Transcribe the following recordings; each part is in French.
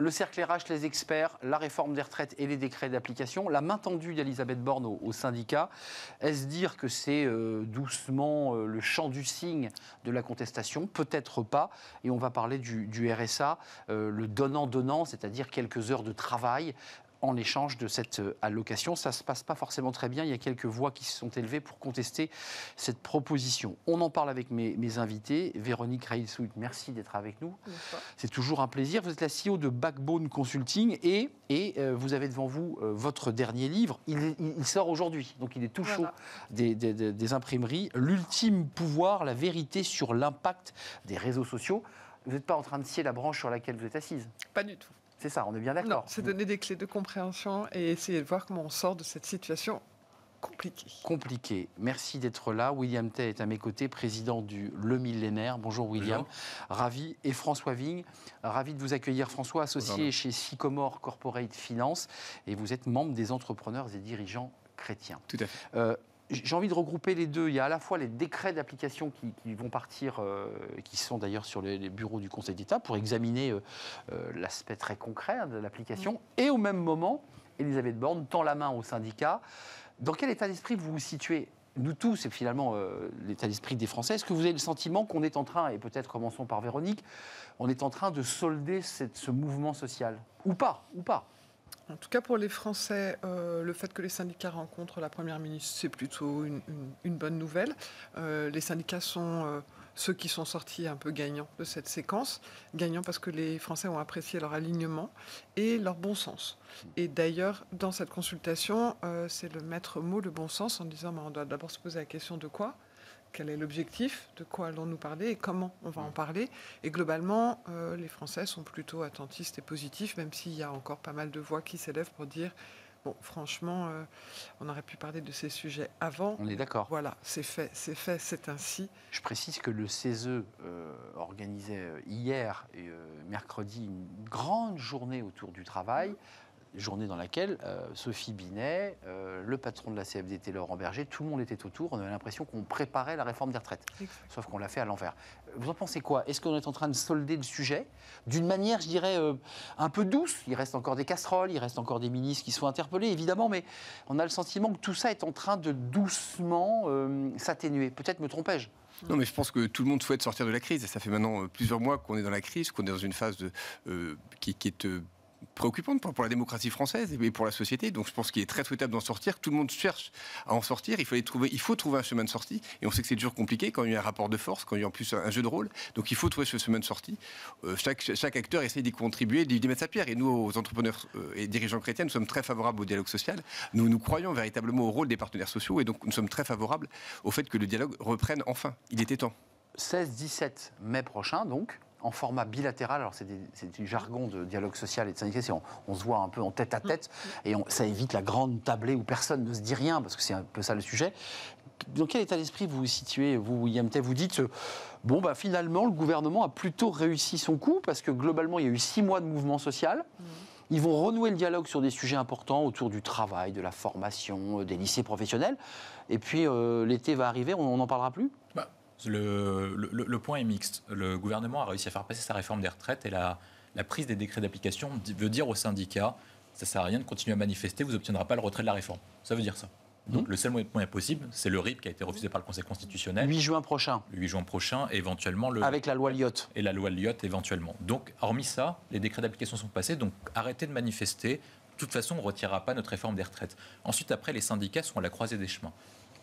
Le cercle RH, les experts, la réforme des retraites et les décrets d'application, la main tendue d'Elisabeth Borne au syndicat. Est-ce dire que c'est doucement le chant du cygne de la contestation? Peut-être pas. Et on va parler du RSA, le donnant-donnant, c'est-à-dire quelques heures de travail en échange de cette allocation. Ça ne se passe pas forcément très bien. Il y a quelques voix qui se sont élevées pour contester cette proposition. On en parle avec mes invités. Véronique Reilsout, merci d'être avec nous. Bonsoir. C'est toujours un plaisir. Vous êtes la CEO de Backbone Consulting et vous avez devant vous votre dernier livre. Il sort aujourd'hui, donc il est tout chaud des imprimeries. L'ultime pouvoir, la vérité sur l'impact des réseaux sociaux. Vous n'êtes pas en train de scier la branche sur laquelle vous êtes assise? Pas du tout. C'est ça, on est bien d'accord. Non, c'est donner des clés de compréhension et essayer de voir comment on sort de cette situation compliquée. Compliquée. Merci d'être là. William Tay est à mes côtés, président du Le Millénaire. Bonjour William. Bonjour. Ravi. Et François Vigne, ravi de vous accueillir. François, associé chez Sycomore Corporate Finance, et vous êtes membre des entrepreneurs et dirigeants chrétiens. Tout à fait. J'ai envie de regrouper les deux. Il y a à la fois les décrets d'application qui vont partir, qui sont d'ailleurs sur les bureaux du Conseil d'État pour examiner l'aspect très concret de l'application. Et au même moment, Elisabeth Borne tend la main aux syndicats. Dans quel état d'esprit vous vous situez? Nous tous, c'est finalement l'état d'esprit des Français. Est-ce que vous avez le sentiment qu'on est en train, et peut-être commençons par Véronique, on est en train de solder ce mouvement social? Ou pas? En tout cas, pour les Français, le fait que les syndicats rencontrent la Première ministre, c'est plutôt une bonne nouvelle. Les syndicats sont ceux qui sont sortis un peu gagnants de cette séquence. Gagnants parce que les Français ont apprécié leur alignement et leur bon sens. Et d'ailleurs, dans cette consultation, c'est le maître mot, le bon sens, en disant on doit d'abord se poser la question de quoi ? Quel est l'objectif? De quoi allons-nous parler? Et comment on va en parler? Et globalement, les Français sont plutôt attentistes et positifs, même s'il y a encore pas mal de voix qui s'élèvent pour dire bon, franchement, on aurait pu parler de ces sujets avant. On est d'accord. Voilà, c'est fait, c'est ainsi. Je précise que le CESE organisait hier et mercredi une grande journée autour du travail. Journée dans laquelle Sophie Binet, le patron de la CFDT, Laurent Berger, tout le monde était autour. On avait l'impression qu'on préparait la réforme des retraites. Sauf qu'on l'a fait à l'envers. Vous en pensez quoi? Est-ce qu'on est en train de solder le sujet d'une manière, je dirais, un peu douce? Il reste encore des casseroles, il reste encore des ministres qui sont interpellés, évidemment, mais on a le sentiment que tout ça est en train de doucement s'atténuer. Peut-être me trompais-je? Non, mais je pense que tout le monde souhaite sortir de la crise. Et ça fait maintenant plusieurs mois qu'on est dans la crise, qu'on est dans une phase qui est préoccupante pour la démocratie française et pour la société. Donc je pense qu'il est très souhaitable d'en sortir. Tout le monde cherche à en sortir. Il faut trouver un chemin de sortie. Et on sait que c'est toujours compliqué quand il y a un rapport de force, quand il y a en plus un jeu de rôle. Donc il faut trouver ce chemin de sortie. Chaque acteur essaie d'y contribuer, d'y mettre sa pierre. Et nous, aux entrepreneurs et dirigeants chrétiens, nous sommes très favorables au dialogue social. Nous croyons véritablement au rôle des partenaires sociaux. Et donc nous sommes très favorables au fait que le dialogue reprenne enfin. Il était temps. 16-17 mai prochain, donc, en format bilatéral. Alors, c'est du jargon de dialogue social et de syndicalisme. On se voit un peu en tête à tête et ça évite la grande tablée où personne ne se dit rien, parce que c'est un peu ça le sujet. Dans quel état d'esprit vous vous situez, vous, William Tay? Vous dites, finalement, le gouvernement a plutôt réussi son coup, parce que globalement, il y a eu 6 mois de mouvement social. Ils vont renouer le dialogue sur des sujets importants autour du travail, de la formation, des lycées professionnels. Et puis, l'été va arriver, on n'en parlera plus? Le point est mixte. Le gouvernement a réussi à faire passer sa réforme des retraites et la prise des décrets d'application veut dire aux syndicats ça ne sert à rien de continuer à manifester, vous n'obtiendrez pas le retrait de la réforme. Ça veut dire ça. Donc le seul moyen possible, c'est le RIP qui a été refusé par le Conseil constitutionnel. 8 juin prochain. Le 8 juin prochain, éventuellement. Avec la loi Lyotte. Et la loi Lyotte, éventuellement. Donc, hormis ça, les décrets d'application sont passés, donc arrêtez de manifester. De toute façon, on ne retirera pas notre réforme des retraites. Ensuite, après, les syndicats sont à la croisée des chemins.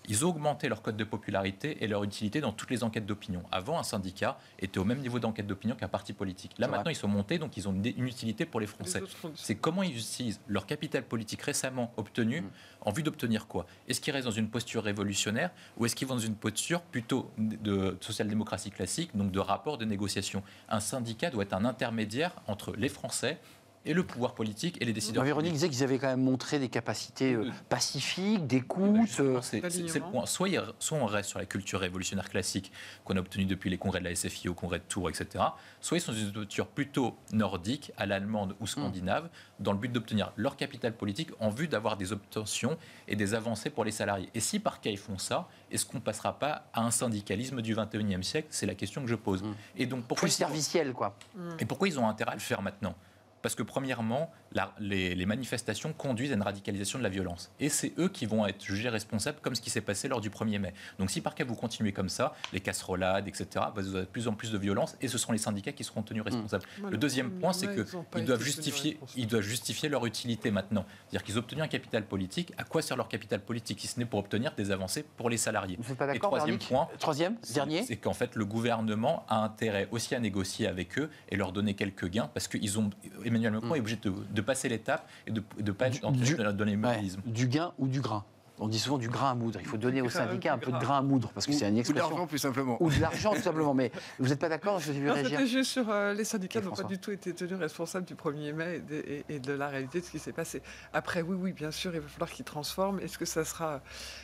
Ils ont augmenté leur cote de popularité et leur utilité dans toutes les enquêtes d'opinion. Avant, un syndicat était au même niveau d'enquête d'opinion qu'un parti politique. Là, maintenant, ils sont montés, donc ils ont une utilité pour les Français. C'est comment ils utilisent leur capital politique récemment obtenu en vue d'obtenir quoi? Est-ce qu'ils restent dans une posture révolutionnaire ou est-ce qu'ils vont dans une posture plutôt de social-démocratie classique, donc de rapport de négociation? Un syndicat doit être un intermédiaire entre les Français et le pouvoir politique et les décideurs. Véronique disait qu'ils avaient quand même montré des capacités pacifiques, d'écoute. C'est le point. Soit on reste sur la culture révolutionnaire classique qu'on a obtenue depuis les congrès de la SFI, au congrès de Tours, etc. Soit ils sont dans une posture plutôt nordique, à l'allemande ou scandinave, dans le but d'obtenir leur capital politique en vue d'avoir des obtentions et des avancées pour les salariés. Et si par cas ils font ça, est-ce qu'on ne passera pas à un syndicalisme du 21e siècle? C'est la question que je pose. Et donc, plus serviciel, quoi. Et pourquoi ils ont intérêt à le faire maintenant? Parce que premièrement, les manifestations conduisent à une radicalisation de la violence. Et c'est eux qui vont être jugés responsables, comme ce qui s'est passé lors du 1er mai. Donc si par cas vous continuez comme ça, les casserolades, etc., vous avez de plus en plus de violence, et ce seront les syndicats qui seront tenus responsables. Le deuxième point, c'est qu'ils doivent justifier leur utilité maintenant. C'est-à-dire qu'ils ont obtenu un capital politique. À quoi sert leur capital politique, si ce n'est pour obtenir des avancées pour les salariés? Vous n'êtes pas Et d'accord, dernier, c'est qu'en fait, le gouvernement a intérêt aussi à négocier avec eux et leur donner quelques gains, parce que Emmanuel Macron est obligé de passer l'étape et de ne pas être dans l'immobilisme. Du gain ou du grain. On dit souvent du grain à moudre. Il faut donner aux syndicats un peu de grain à moudre, parce que c'est une expression. Ou de l'argent, plus simplement. Ou de l'argent, tout simplement. Mais vous n'êtes pas d'accord? Je vous ai vu réagir. C'était juste sur les syndicats n'ont pas du tout été tenus responsables du 1er mai et de la réalité de ce qui s'est passé. Après, oui, bien sûr, il va falloir qu'ils transforment. Est-ce que ça sera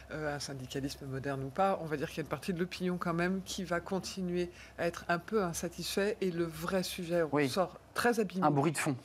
un syndicalisme moderne ou pas? On va dire qu'il y a une partie de l'opinion quand même qui va continuer à être un peu insatisfait. Et le vrai sujet, on sort très abîmé. Un bruit de fond.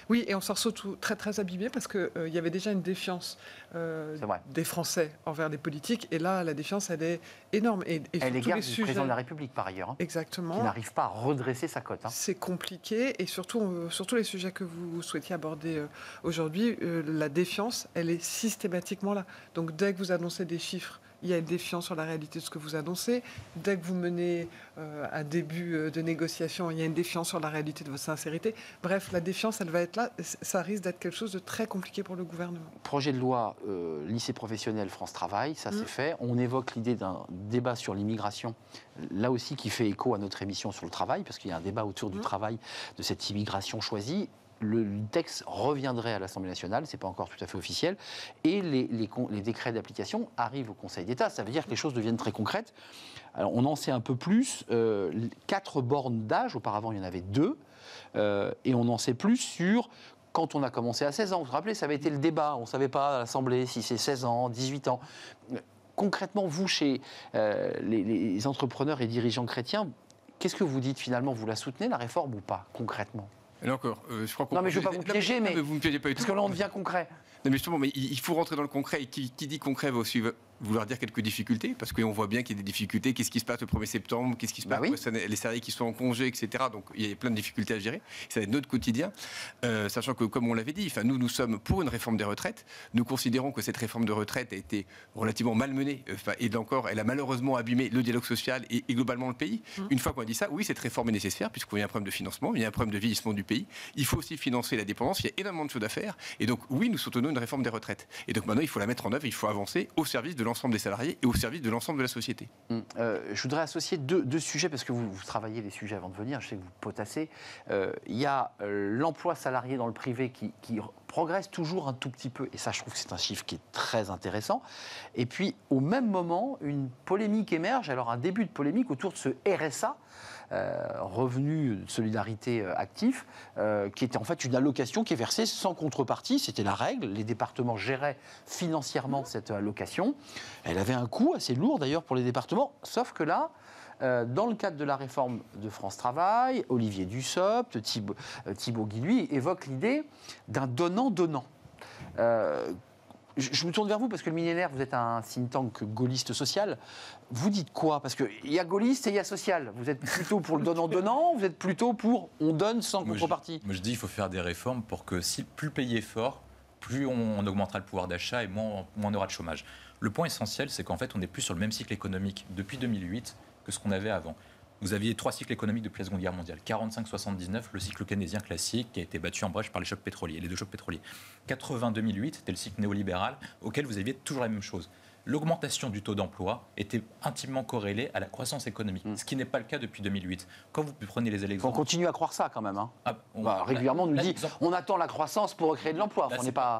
Oui, et on sort surtout très très abîmé parce qu'il y avait déjà une défiance des Français envers les politiques. Et là, la défiance, elle est énorme. Et à l'égard du président de la République, par ailleurs. Exactement. Qui n'arrive pas à redresser sa cote. C'est compliqué. Et surtout, sur tous les sujets que vous souhaitiez aborder aujourd'hui, la défiance, elle est systématiquement là. Donc dès que vous annoncez des chiffres, il y a une défiance sur la réalité de ce que vous annoncez. Dès que vous menez un début de négociation, il y a une défiance sur la réalité de votre sincérité. Bref, la défiance, elle va être là. Ça risque d'être quelque chose de très compliqué pour le gouvernement. Projet de loi lycée professionnel France Travail, ça c'est fait. On évoque l'idée d'un débat sur l'immigration, là aussi qui fait écho à notre émission sur le travail, parce qu'il y a un débat autour du travail, de cette immigration choisie. Le texte reviendrait à l'Assemblée nationale, ce n'est pas encore tout à fait officiel, et les décrets d'application arrivent au Conseil d'État. Ça veut dire que les choses deviennent très concrètes. Alors, on en sait un peu plus. 4 bornes d'âge, auparavant il y en avait 2, et on en sait plus sur quand on a commencé à 16 ans. Vous vous rappelez, ça avait été le débat, on ne savait pas à l'Assemblée si c'est 16 ans, 18 ans. Concrètement, vous, chez les entrepreneurs et dirigeants chrétiens, qu'est-ce que vous dites finalement? Vous la soutenez, la réforme, ou pas, concrètement? Et encore, je crois qu'on... Non, mais je ne veux pas vous piéger, mais vous me piégez pas du tout. Parce que là, on devient concret. Non, mais justement, il faut rentrer dans le concret. Et qui dit concret va aussi vouloir dire quelques difficultés, parce qu'on voit bien qu'il y a des difficultés. Qu'est-ce qui se passe le 1er septembre? Qu'est-ce qui se passe pour les salariés qui sont en congé, etc. Donc, il y a plein de difficultés à gérer. Ça va être notre quotidien. Sachant que, comme on l'avait dit, nous sommes pour une réforme des retraites. Nous considérons que cette réforme de retraite a été relativement malmenée. Et encore, elle a malheureusement abîmé le dialogue social et globalement le pays. Une fois qu'on a dit ça, oui, cette réforme est nécessaire, puisqu'il y a un problème de financement, il y a un problème de vieillissement du pays. Il faut aussi financer la dépendance. Il y a énormément de choses à faire. Et donc, oui, nous soutenons une réforme des retraites. Et donc, maintenant, il faut la mettre en œuvre. Il faut avancer au service de l'ensemble des salariés au service de l'ensemble de la société. Je voudrais associer deux sujets, parce que vous travaillez les sujets avant de venir, je sais que vous potassez. Il y a l'emploi salarié dans le privé qui progresse toujours un tout petit peu, et ça je trouve que c'est un chiffre qui est très intéressant. Et puis au même moment, une polémique émerge, alors un début de polémique autour de ce RSA, revenu de solidarité actif, qui était en fait une allocation qui est versée sans contrepartie, c'était la règle, les départements géraient financièrement cette allocation, elle avait un coût assez lourd d'ailleurs pour les départements, sauf que là, dans le cadre de la réforme de France Travail, Olivier Dussopt, Thibault Guilluy évoquent l'idée d'un donnant-donnant. Je me tourne vers vous parce que le millénaire, vous êtes un think tank gaulliste social. Vous dites quoi? Parce qu'il y a gaulliste et il y a social. Vous êtes plutôt pour le donnant-donnant, vous êtes plutôt pour on donne sans contrepartie? Moi je dis qu'il faut faire des réformes pour que si plus le pays est fort, plus on augmentera le pouvoir d'achat et moins on aura de chômage. Le point essentiel, c'est qu'en fait on n'est plus sur le même cycle économique depuis 2008 que ce qu'on avait avant. Vous aviez 3 cycles économiques depuis la Seconde Guerre mondiale. 45-79, le cycle keynésien classique qui a été battu en brèche par les chocs pétroliers, les 2 chocs pétroliers. 80-2008, c'était le cycle néolibéral auquel vous aviez toujours la même chose. L'augmentation du taux d'emploi était intimement corrélée à la croissance économique, ce qui n'est pas le cas depuis 2008. Quand vous prenez les élections... On continue à croire ça quand même. Régulièrement, on nous dit on attend la croissance pour recréer de l'emploi.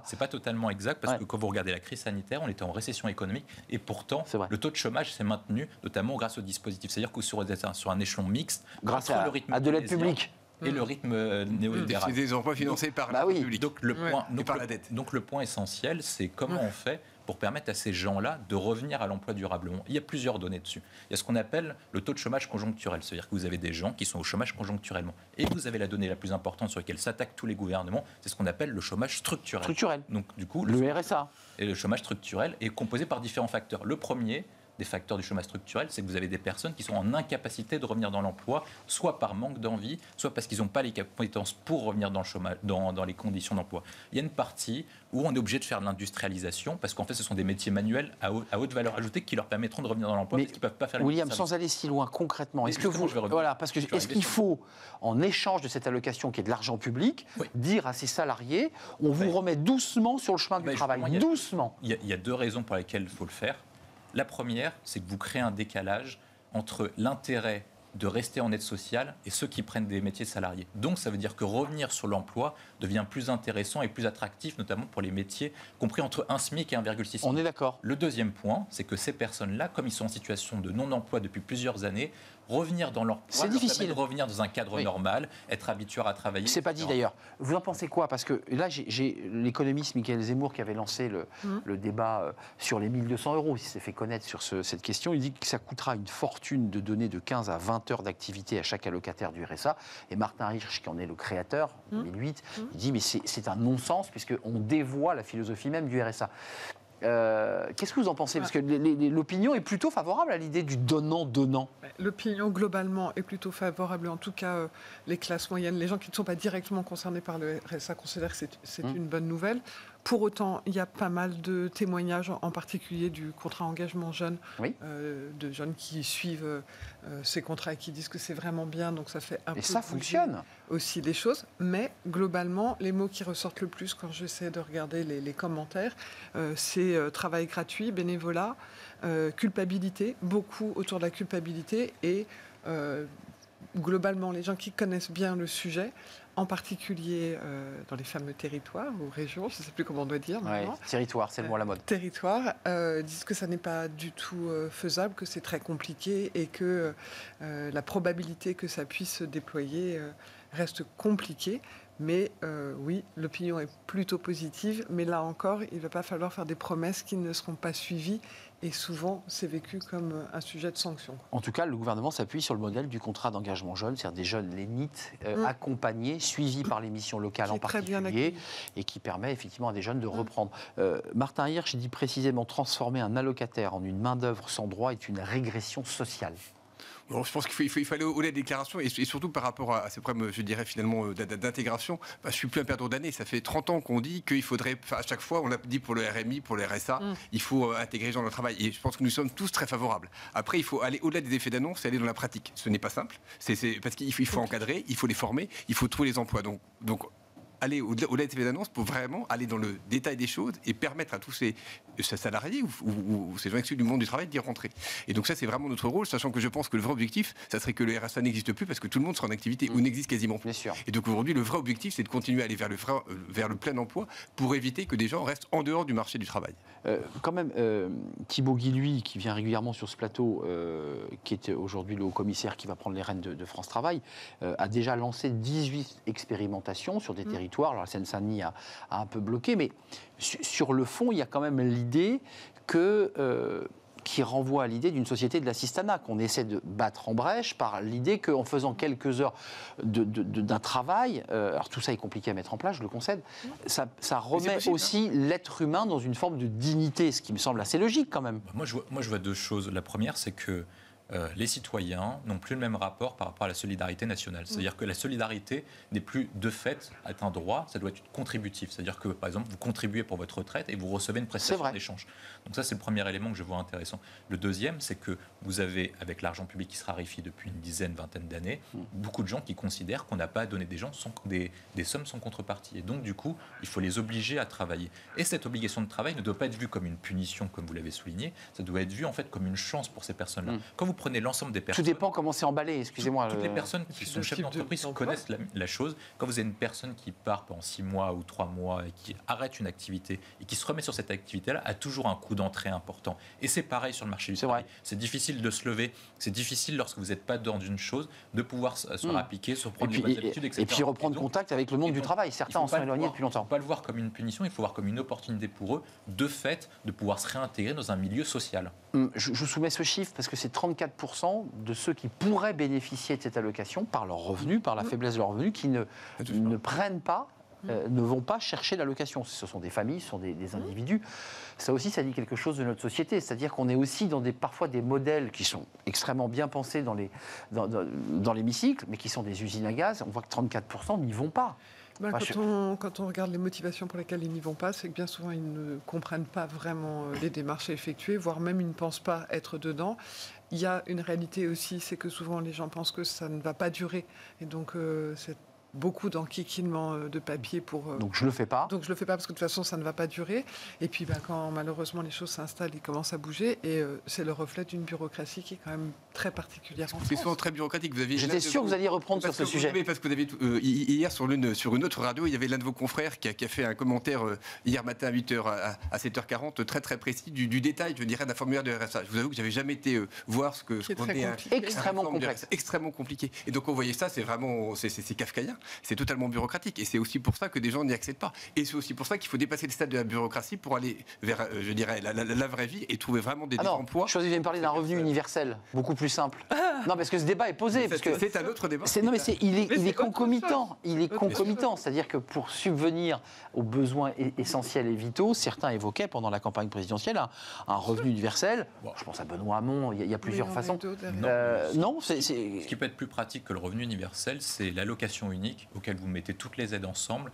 C'est pas totalement exact, parce que quand vous regardez la crise sanitaire, on était en récession économique, et pourtant, le taux de chômage s'est maintenu, notamment grâce au dispositif. C'est-à-dire que sur un échelon mixte, grâce à de l'aide publique. Et le rythme néolibéral. C'est des emplois financés par la public. Donc par la dette. Donc le point essentiel, c'est comment on fait pour permettre à ces gens-là de revenir à l'emploi durablement. Il y a plusieurs données dessus. Il y a ce qu'on appelle le taux de chômage conjoncturel, c'est-à-dire que vous avez des gens qui sont au chômage conjoncturellement. Et vous avez la donnée la plus importante sur laquelle s'attaquent tous les gouvernements, c'est ce qu'on appelle le chômage structurel. Structurel. Donc du coup, le RSA. Et le chômage structurel est composé par différents facteurs. Le premier, des facteurs du chômage structurel, c'est que vous avez des personnes qui sont en incapacité de revenir dans l'emploi, soit par manque d'envie, soit parce qu'ils n'ont pas les compétences pour revenir dans le chômage, dans les conditions d'emploi. Il y a une partie où on est obligé de faire de l'industrialisation, parce qu'en fait, ce sont des métiers manuels à haute valeur ajoutée qui leur permettront de revenir dans l'emploi, parce qu'ils ne peuvent pas faire les William, sans aller si loin, concrètement, est-ce que vous... Voilà, parce que est-ce qu'il faut, en échange de cette allocation qui est de l'argent public, dire à ces salariés, on vous remet doucement sur le chemin du travail, doucement. Il y a deux raisons pour lesquelles il faut le faire. La première, c'est que vous créez un décalage entre l'intérêt de rester en aide sociale et ceux qui prennent des métiers de salariés. Donc ça veut dire que revenir sur l'emploi devient plus intéressant et plus attractif, notamment pour les métiers compris entre 1 SMIC et 1,6 SMIC. On est d'accord. Le deuxième point, c'est que ces personnes-là, comme ils sont en situation de non-emploi depuis plusieurs années, revenir dans l'emploi, c'est difficile. Revenir dans un cadre normal, être habitué à travailler. C'est pas dit d'ailleurs. Vous en pensez quoi? Parce que là, j'ai l'économiste Michael Zemmour qui avait lancé le débat sur les 1 200 €. Il s'est fait connaître sur cette question. Il dit que ça coûtera une fortune de donner de 15 à 20 heures d'activité à chaque allocataire du RSA. Et Martin Hirsch, qui en est le créateur, en 2008, il dit mais c'est un non-sens puisqu'on dévoie la philosophie même du RSA. Qu'est-ce que vous en pensez? Parce que l'opinion est plutôt favorable à l'idée du donnant-donnant. L'opinion, globalement, est plutôt favorable. En tout cas, les classes moyennes, les gens qui ne sont pas directement concernés par le RSA considèrent que c'est une bonne nouvelle. Pour autant, il y a pas mal de témoignages, en particulier du contrat engagement jeune, de jeunes qui suivent ces contrats et qui disent que c'est vraiment bien. Donc ça fait un peu... Et ça fonctionne aussi les choses. Mais globalement, les mots qui ressortent le plus quand j'essaie de regarder les commentaires, c'est travail gratuit, bénévolat, culpabilité, beaucoup autour de la culpabilité et globalement, les gens qui connaissent bien le sujet, en particulier dans les fameux territoires ou régions, je ne sais plus comment on doit dire maintenant. Territoire, c'est le mot à la mode. Territoire, disent que ça n'est pas du tout faisable, que c'est très compliqué et que la probabilité que ça puisse se déployer reste compliquée. Mais oui, l'opinion est plutôt positive, mais là encore, il ne va pas falloir faire des promesses qui ne seront pas suivies. Et souvent, c'est vécu comme un sujet de sanction. En tout cas, le gouvernement s'appuie sur le modèle du contrat d'engagement jeune, c'est-à-dire des jeunes lénites accompagnés, suivis par les missions locales en particulier, et qui permet effectivement à des jeunes de reprendre. Martin Hirsch dit précisément transformer un allocataire en une main-d'œuvre sans droit est une régression sociale. Bon, je pense qu'il faut aller au-delà des déclarations et surtout par rapport à ces problèmes, je dirais finalement, d'intégration. Je ne suis plus un perdant d'années. Ça fait 30 ans qu'on dit qu'il faudrait, à chaque fois, on l'a dit pour le RMI, pour le RSA, il faut intégrer les gens dans le travail. Et je pense que nous sommes tous très favorables. Après, il faut aller au-delà des effets d'annonce et aller dans la pratique. Ce n'est pas simple. Parce qu'il faut encadrer, il faut les former, il faut trouver les emplois. Donc aller au-delà des annonces pour vraiment aller dans le détail des choses et permettre à tous ces salariés ou ces gens exclus du monde du travail d'y rentrer. Et donc ça, c'est vraiment notre rôle, sachant que je pense que le vrai objectif, ça serait que le RSA n'existe plus parce que tout le monde sera en activité ou n'existe quasiment plus. Et donc aujourd'hui, le vrai objectif, c'est de continuer à aller vers le plein emploi pour éviter que des gens restent en dehors du marché du travail. Quand même, Thibaut Guilluy, qui vient régulièrement sur ce plateau, qui est aujourd'hui le haut-commissaire qui va prendre les rênes de France Travail, a déjà lancé 18 expérimentations sur des territoires. Alors la Seine-Saint-Denis a un peu bloqué, mais sur le fond, il y a quand même l'idée qui renvoie à l'idée d'une société de l'assistanat, qu'on essaie de battre en brèche par l'idée qu'en faisant quelques heures d'un travail, alors tout ça est compliqué à mettre en place, je le concède, ça remet aussi l'être humain dans une forme de dignité, ce qui me semble assez logique quand même. Moi, je vois deux choses. La première, c'est que les citoyens n'ont plus le même rapport par rapport à la solidarité nationale. C'est-à-dire que la solidarité n'est plus de fait un droit, ça doit être contributif. C'est-à-dire que, par exemple, vous contribuez pour votre retraite et vous recevez une prestation d'échange. Donc ça, c'est le premier élément que je vois intéressant. Le deuxième, c'est que vous avez, avec l'argent public qui se raréfie depuis une dizaine, vingtaine d'années, beaucoup de gens qui considèrent qu'on n'a pas à donner des sommes sans contrepartie. Et donc, du coup, il faut les obliger à travailler. Et cette obligation de travail ne doit pas être vue comme une punition, comme vous l'avez souligné, ça doit être vu en fait comme une chance pour ces personnes-là. Quand vous prenez l'ensemble des personnes... Tout dépend comment c'est emballé, excusez-moi. Toutes les personnes qui sont chefs d'entreprise connaissent la chose. Quand vous avez une personne qui part pendant 6 mois ou 3 mois et qui arrête une activité et qui se remet sur cette activité-là, a toujours un coût d'entrée important. Et c'est pareil sur le marché du travail. C'est difficile de se lever, c'est difficile lorsque vous n'êtes pas dans une chose, de pouvoir se rappliquer, se prendre les bonnes habitudes, etc. Et puis reprendre contact avec le monde du travail. Certains en sont éloignés depuis longtemps. Il ne faut pas le voir comme une punition, il faut voir comme une opportunité pour eux, de fait, de pouvoir se réintégrer dans un milieu social. Je vous soumets ce chiffre parce que c'est 34% de ceux qui pourraient bénéficier de cette allocation par leurs revenus, par la faiblesse de leurs revenus, qui ne prennent pas ne vont pas chercher l'allocation. Ce sont des familles, ce sont des individus. Ça aussi, ça dit quelque chose de notre société. C'est-à-dire qu'on est aussi dans parfois des modèles qui sont extrêmement bien pensés dans l'hémicycle, mais qui sont des usines à gaz. On voit que 34% n'y vont pas. Quand on regarde les motivations pour lesquelles ils n'y vont pas, c'est que bien souvent ils ne comprennent pas vraiment les démarches à effectuer, voire même ils ne pensent pas être dedans. Il y a une réalité aussi, c'est que souvent les gens pensent que ça ne va pas durer. Et donc c'est beaucoup d'enquiquinement de papier pour... Donc je ne le fais pas. Donc je ne le fais pas parce que de toute façon ça ne va pas durer. Et puis quand malheureusement les choses s'installent, ils commencent à bouger. Et c'est le reflet d'une bureaucratie qui est quand même très particulière en France. C'est souvent très bureaucrétique. J'étais sûr que vous alliez reprendre sur ce sujet. Parce que vous avez, hier sur une autre radio, il y avait l'un de vos confrères qui a fait un commentaire hier matin à 8h à 7h40 très très précis du détail, je dirais, d'un formulaire de RSA. Je vous avoue que je n'avais jamais été voir ce qu'on est extrêmement complexe. Extrêmement compliqué. Et donc on voyait ça, c'est vraiment c'est kafkaïen. C'est totalement bureaucratique. Et c'est aussi pour ça que des gens n'y accèdent pas. Et c'est aussi pour ça qu'il faut dépasser le stade de la bureaucratie pour aller vers, je dirais, la vraie vie et trouver vraiment des emplois. Je choisis de me parler d'un revenu universel, beaucoup plus simple. Non, parce que ce débat est posé. C'est un autre débat. Non, mais il est concomitant. Il est concomitant. C'est-à-dire que pour subvenir aux besoins essentiels et vitaux, certains évoquaient pendant la campagne présidentielle un revenu universel. Je pense à Benoît Hamon, il y a plusieurs façons. Non, ce qui peut être plus pratique que le revenu universel, c'est l'allocation unique auquel vous mettez toutes les aides ensemble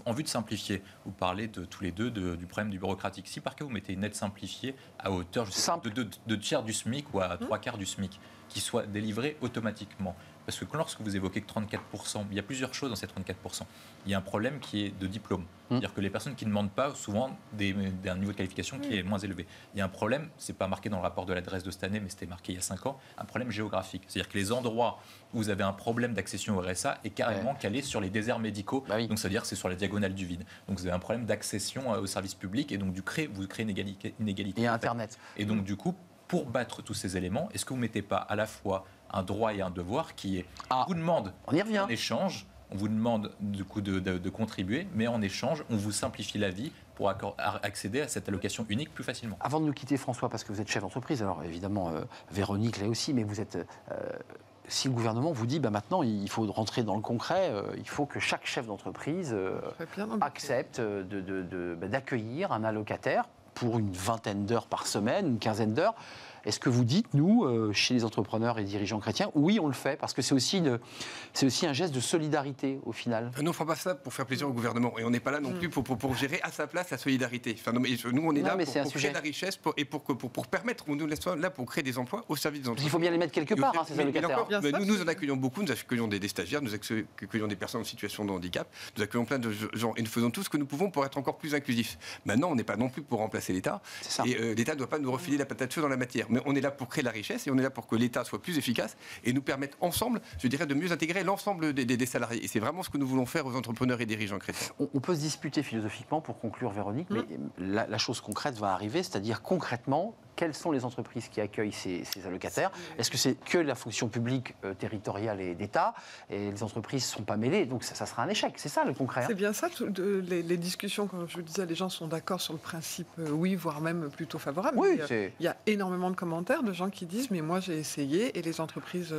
en vue de simplifier. Vous parlez tous les deux du problème du bureaucratique. Si par cas vous mettez une aide simplifiée à hauteur de tiers du SMIC ou à 3/4 du SMIC, qui soit délivrée automatiquement. Parce que lorsque vous évoquez que 34%, il y a plusieurs choses dans ces 34%. Il y a un problème qui est de diplôme. C'est-à-dire que les personnes qui ne demandent pas, souvent, d'un niveau de qualification qui est moins élevé. Il y a un problème, c'est pas marqué dans le rapport de l'adresse de cette année, mais c'était marqué il y a 5 ans, un problème géographique. C'est-à-dire que les endroits où vous avez un problème d'accession au RSA est carrément calé sur les déserts médicaux. Donc, c'est-à-dire que c'est sur la diagonale du vide. Donc, vous avez un problème d'accession aux services publics et donc vous créez une égalité. Et Internet. Et donc, du coup, pour battre tous ces éléments, est-ce que vous ne mettez pas à la fois un droit et un devoir qui est... on vous demande en échange, on vous demande du coup de contribuer, mais en échange, on vous simplifie la vie pour accéder à cette allocation unique plus facilement. Avant de nous quitter, François, parce que vous êtes chef d'entreprise, alors évidemment, Véronique là aussi, mais vous êtes... si le gouvernement vous dit maintenant il faut rentrer dans le concret, il faut que chaque chef d'entreprise accepte d'accueillir un allocataire pour une vingtaine d'heures par semaine, une quinzaine d'heures. Est-ce que vous dites, nous, chez les entrepreneurs et dirigeants chrétiens, oui, on le fait, parce que c'est aussi un geste de solidarité, au final? Nous, on ne fera pas ça pour faire plaisir au gouvernement. Et on n'est pas là non plus pour gérer à sa place la solidarité. Enfin, nous, on est là pour créer de la richesse et pour permettre, nous sommes là pour créer des emplois au service des entreprises. Il faut bien les mettre quelque part, ces allocataires. Nous en accueillons beaucoup, nous accueillons des stagiaires, nous accueillons des personnes en situation de handicap, nous accueillons plein de gens et nous faisons tout ce que nous pouvons pour être encore plus inclusifs. Maintenant, on n'est pas non plus pour remplacer l'État. Et l'État ne doit pas nous refiler la patate chaude dans la matière. Mais on est là pour créer de la richesse et on est là pour que l'État soit plus efficace et nous permette ensemble, je dirais, de mieux intégrer l'ensemble des salariés. Et c'est vraiment ce que nous voulons faire aux entrepreneurs et dirigeants chrétiens. On peut se disputer philosophiquement pour conclure, Véronique, mais la chose concrète va arriver, c'est-à-dire concrètement, quelles sont les entreprises qui accueillent ces allocataires? Est-ce que c'est que la fonction publique territoriale et d'État? Et les entreprises ne sont pas mêlées, donc ça sera un échec. C'est ça le concret. C'est bien ça. Les discussions, comme je vous disais, les gens sont d'accord sur le principe, oui, voire même plutôt favorable. Oui, il y a énormément de commentaires de gens qui disent, mais moi j'ai essayé et les entreprises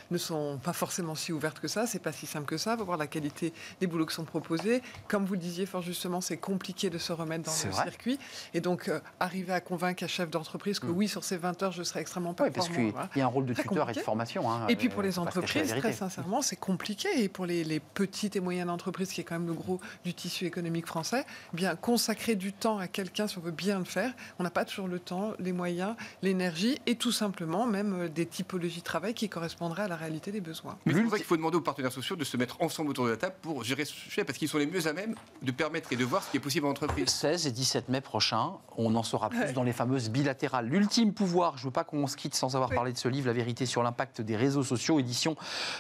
ne sont pas forcément si ouvertes que ça, c'est pas si simple que ça. Il faut voir la qualité des boulots qui sont proposés. Comme vous le disiez fort justement, c'est compliqué de se remettre dans le circuit. Et donc, arriver à convaincre un chef d'entreprise que oui, sur ces 20 heures, je serai extrêmement performant. Oui, parce qu'il y a un rôle de tuteur et de formation. Et puis pour les entreprises, très sincèrement, c'est compliqué. Et pour les petites et moyennes entreprises, qui est quand même le gros du tissu économique français, bien consacrer du temps à quelqu'un, si on veut bien le faire, on n'a pas toujours le temps, les moyens, l'énergie et tout simplement même des typologies de travail qui correspondraient à la réalité des besoins. Mais c'est vrai qu'il faut demander aux partenaires sociaux de se mettre ensemble autour de la table pour gérer ce sujet, parce qu'ils sont les mieux à même de permettre et de voir ce qui est possible en entreprise. 16 et 17 mai prochain, on en saura plus dans les fameuses bilatérales. L'ultime pouvoir, je ne veux pas qu'on se quitte sans avoir parlé de ce livre, La vérité sur l'impact des réseaux sociaux, édition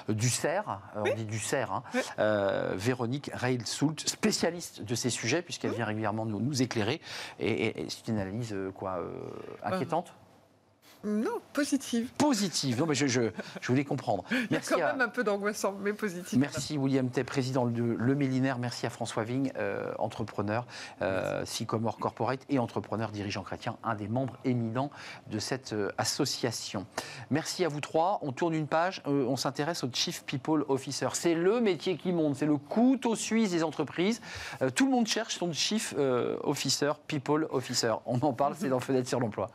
du CERF, on dit du CERF, Véronique Reil-Soult, spécialiste de ces sujets, puisqu'elle vient régulièrement nous éclairer. Et c'est une analyse inquiétante? Non, positive. Positive. Non, mais je voulais comprendre. Il y a quand même un peu d'angoissant, mais positive. Merci William Tay, président de Le Millénaire. Merci à François Vigne, entrepreneur, Sycomore Corporate et entrepreneur dirigeant chrétien, un des membres éminents de cette association. Merci à vous trois. On tourne une page, on s'intéresse au Chief People Officer. C'est le métier qui monte, c'est le couteau suisse des entreprises. Tout le monde cherche son Chief Officer, People Officer. On en parle, c'est dans Fenêtre sur l'emploi.